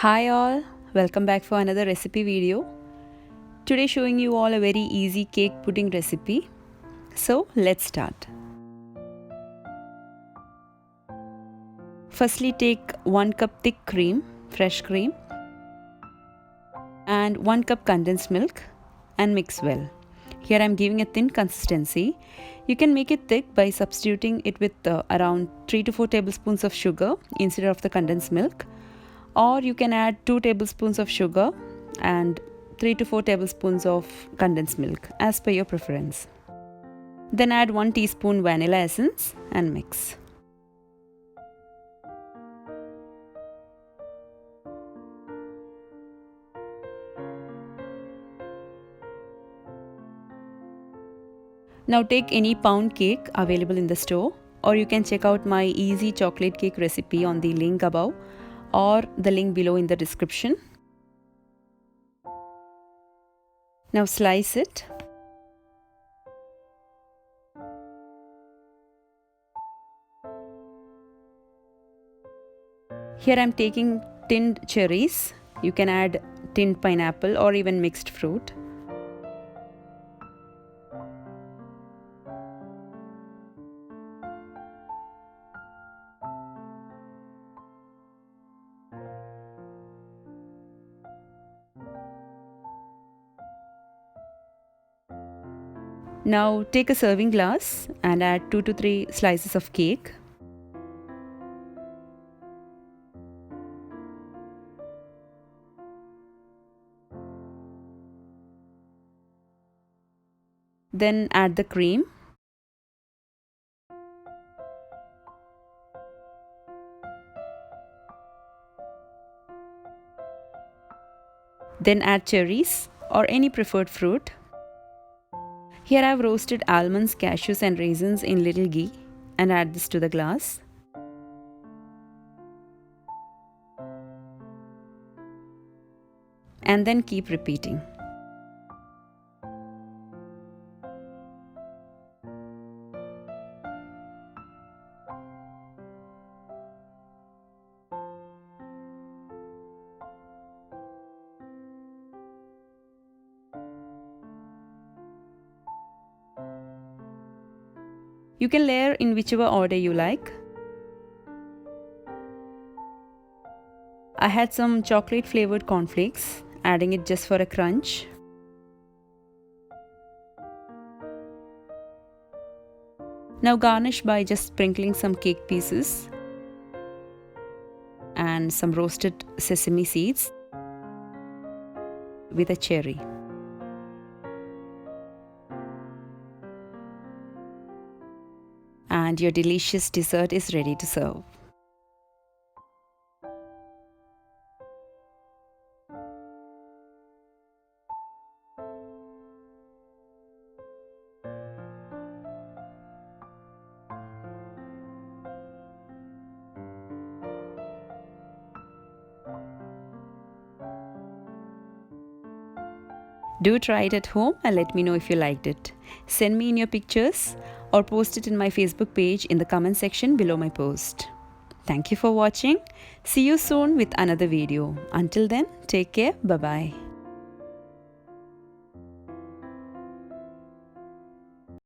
Hi all, welcome back for another recipe video. Today showing you all a very easy cake pudding recipe. So let's start. Firstly take 1 cup thick cream, fresh cream, and 1 cup condensed milk and mix well. Here I am giving a thin consistency. You can make it thick by substituting it with around 3 to 4 tablespoons of sugar instead of the condensed milk. Or you can add 2 tablespoons of sugar and 3 to 4 tablespoons of condensed milk as per your preference. Then add 1 teaspoon vanilla essence and mix. Now take any pound cake available in the store, or you can check out my easy chocolate cake recipe on the link above or the link below in the description. Now slice it. Here I am taking tinned cherries. You can add tinned pineapple or even mixed fruit. Now take a serving glass and add 2 to 3 slices of cake. Then add the cream. Then add cherries or any preferred fruit. Here I have roasted almonds, cashews and raisins in little ghee and add this to the glass. And then keep repeating. You can layer in whichever order you like. I had some chocolate flavored cornflakes, adding it just for a crunch. Now garnish by just sprinkling some cake pieces and some roasted sesame seeds with a cherry. And your delicious dessert is ready to serve. Do try it at home and let me know if you liked it. Send me in your pictures or post it in my Facebook page in the comment section below my post. Thank you for watching. See you soon with another video. Until then, take care. Bye-bye.